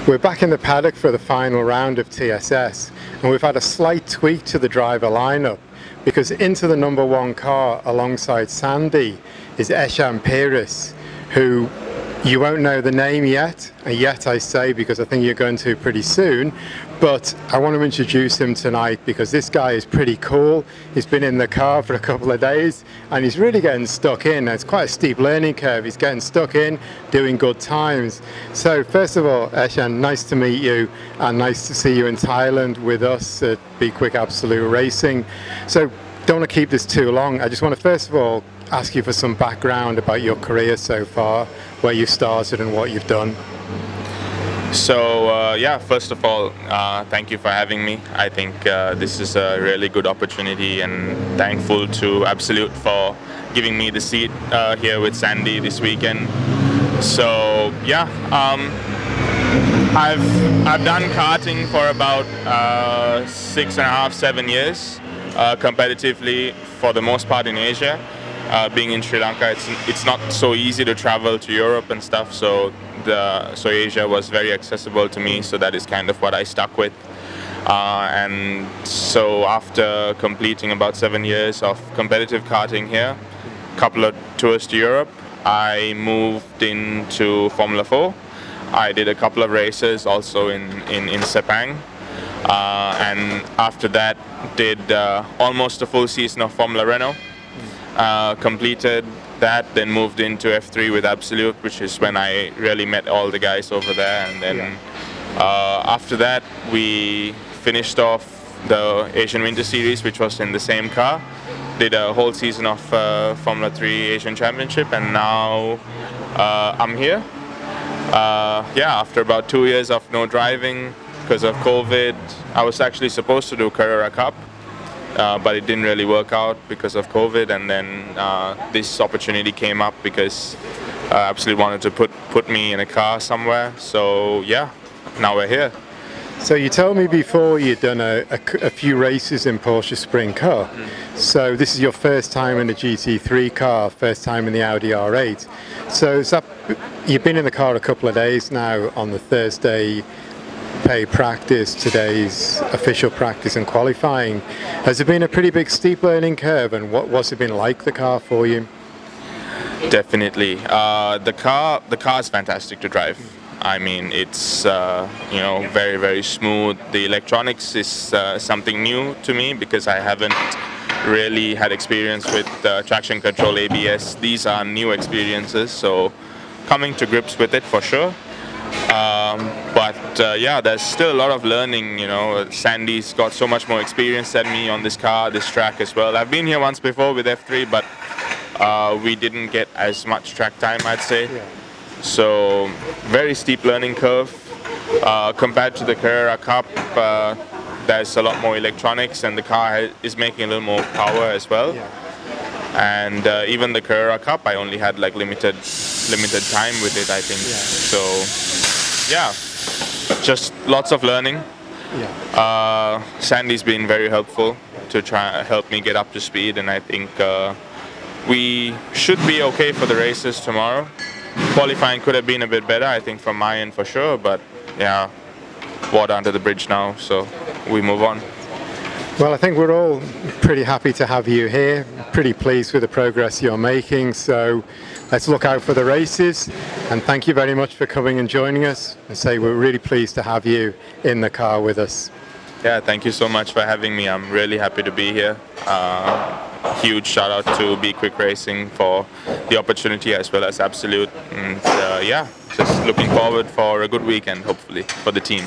We're back in the paddock for the final round of TSS, and we've had a slight tweak to the driver lineup because into the number one car alongside Sandy is Eshan Pieris, who you won't know the name yet, I say, because I think you're going to pretty soon, but I want to introduce him tonight because this guy is pretty cool. He's been in the car for a couple of days and he's really getting stuck in. It's quite a steep learning curve. He's getting stuck in, doing good times. So first of all, Eshan, nice to meet you and nice to see you in Thailand with us at B-Quik Absolute Racing. So don't want to keep this too long. I just want to first of all ask you for some background about your career so far, where you started and what you've done. So yeah, first of all, thank you for having me. I think this is a really good opportunity, and thankful to Absolute for giving me the seat here with Sandy this weekend. So yeah, I've done karting for about 6.5, 7 years, competitively for the most part in Asia. Being in Sri Lanka, it's not so easy to travel to Europe and stuff, so Asia was very accessible to me, so that is kind of what I stuck with. And so after completing about 7 years of competitive karting here, a couple of tours to Europe, I moved into Formula 4. I did a couple of races also in Sepang, and after that did almost a full season of Formula Renault. Completed that, then moved into F3 with Absolute, which is when I really met all the guys over there. And then after that, we finished off the Asian Winter Series, which was in the same car. Did a whole season of Formula 3 Asian Championship, and now I'm here. Yeah, after about 2 years of no driving because of COVID, I was actually supposed to do Carrera Cup. But it didn't really work out because of COVID, and then this opportunity came up because Absolute wanted to put me in a car somewhere. So yeah, now we're here. So you told me before you'd done a few races in Porsche Sprint Car. So this is your first time in a GT3 car, first time in the Audi R8. So is that, you've been in the car a couple of days now on the Thursday paid practice, today's official practice and qualifying. Has it been a pretty big steep learning curve, and what's it been like, the car, for you? Definitely. The car is fantastic to drive. I mean, it's you know, very, very smooth. The electronics is something new to me because I haven't really had experience with traction control, ABS. These are new experiences, so coming to grips with it for sure. But yeah, there's still a lot of learning. You know, Sandy's got so much more experience than me on this car, this track as well. I've been here once before with F3, but we didn't get as much track time, I'd say. Yeah. So very steep learning curve. Compared to the Carrera Cup, there's a lot more electronics, and the car is making a little more power as well. Yeah. And even the Carrera Cup, I only had like limited time with it, I think. Yeah. So yeah, just lots of learning. Yeah. Sandy's been very helpful to try help me get up to speed, and I think we should be okay for the races tomorrow. Qualifying could have been a bit better, I think, from my end for sure, but yeah, water under the bridge now, so we move on. Well, I think we're all pretty happy to have you here, pretty pleased with the progress you're making, so let's look out for the races, and thank you very much for coming and joining us, and say we're really pleased to have you in the car with us. Yeah, thank you so much for having me. I'm really happy to be here. Huge shout out to B-Quik Racing for the opportunity, as well as Absolute, and yeah, just looking forward for a good weekend, hopefully, for the team.